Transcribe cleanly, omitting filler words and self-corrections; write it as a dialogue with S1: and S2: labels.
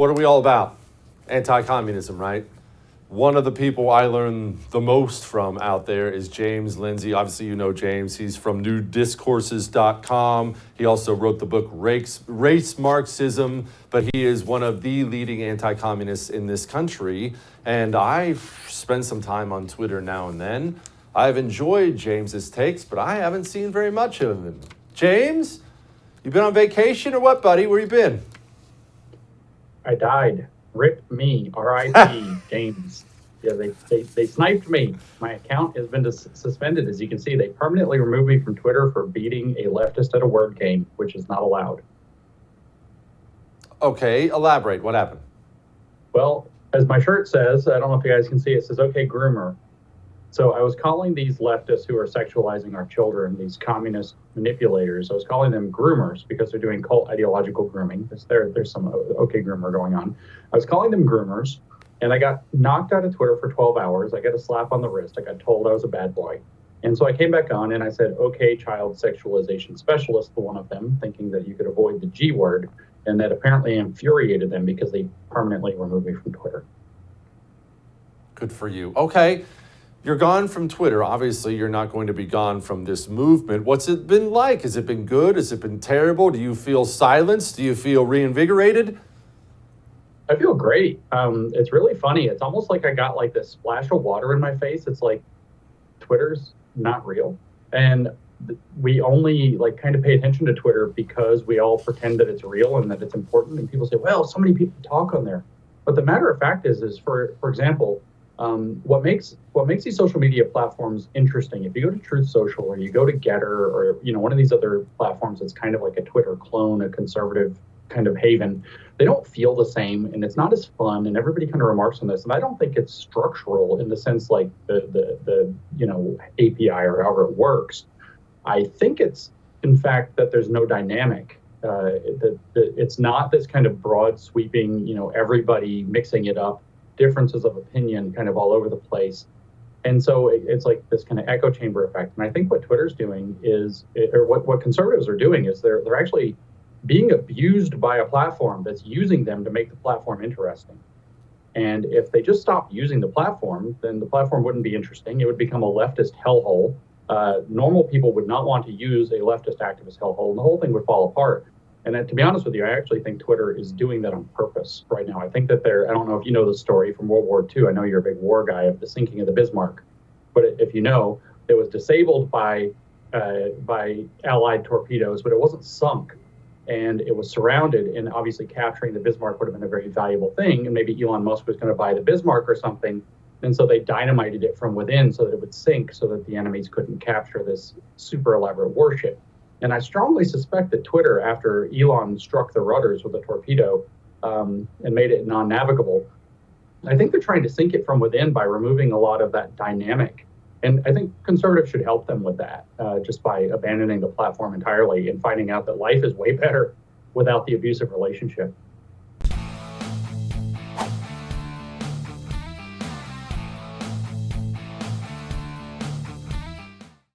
S1: What are we all about? Anti-communism, right? One of the people I learned the most from out there is James Lindsay. Obviously, you know James. He's from newdiscourses.com. He also wrote the book Race Marxism, but he is one of the leading anti-communists in this country. And I spend some time on Twitter now and then. I've enjoyed James's takes, but I haven't seen very much of him. James, you been on vacation or what, buddy? Where you been?
S2: I died. Rip me. R.I.P. James. Yeah, they sniped me. My account has been suspended. As you can see, they permanently removed me from Twitter for beating a leftist at a word game, which is not allowed.
S1: Okay, elaborate. What happened?
S2: Well, as my shirt says, I don't know if you guys can see, it says, okay, groomer. So I was calling these leftists who are sexualizing our children, these communist manipulators, I was calling them groomers because they're doing cult ideological grooming. There's some okay groomer going on. I was calling them groomers, and I got knocked out of Twitter for 12 hours. I got a slap on the wrist. I got told I was a bad boy. And so I came back on and I said, okay, child sexualization specialist, to one of them, thinking that you could avoid the G word, and that apparently infuriated them because they permanently removed me from Twitter.
S1: Good for you. Okay. You're gone from Twitter. Obviously, you're not going to be gone from this movement. What's it been like? Has it been good? Has it been terrible? Do you feel silenced? Do you feel reinvigorated?
S2: I feel great. It's really funny. It's almost like I got like this splash of water in my face. It's like Twitter's not real. And we only like kind of pay attention to Twitter because we all pretend that it's real and that it's important. And people say, well, so many people talk on there. But the matter of fact is for example, what makes these social media platforms interesting, if you go to Truth Social or you go to Getter or one of these other platforms that's kind of like a Twitter clone, a conservative kind of haven, they don't feel the same and it's not as fun, and everybody kind of remarks on this. And I don't think it's structural in the sense like the API or however it works. I think it's in fact that there's no dynamic. That it's not this kind of broad sweeping, everybody mixing it up, differences of opinion kind of all over the place. And so it's like this kind of echo chamber effect. And I think what Twitter's doing is, or what conservatives are doing is they're actually being abused by a platform that's using them to make the platform interesting. And if they just stopped using the platform, then the platform wouldn't be interesting. It would become a leftist hellhole. Normal people would not want to use a leftist activist hellhole, and the whole thing would fall apart. And to be honest with you, I actually think Twitter is doing that on purpose right now. I think that I don't know if you know the story from World War II. I know you're a big war guy, of the sinking of the Bismarck. But if you know, it was disabled by Allied torpedoes, but it wasn't sunk. And it was surrounded, and obviously capturing the Bismarck would have been a very valuable thing. And maybe Elon Musk was going to buy the Bismarck or something. And so they dynamited it from within so that it would sink so that the enemies couldn't capture this super elaborate warship. And I strongly suspect that Twitter, after Elon struck the rudders with a torpedo and made it non-navigable, I think they're trying to sink it from within by removing a lot of that dynamic. And I think conservatives should help them with that, just by abandoning the platform entirely and finding out that life is way better without the abusive relationship.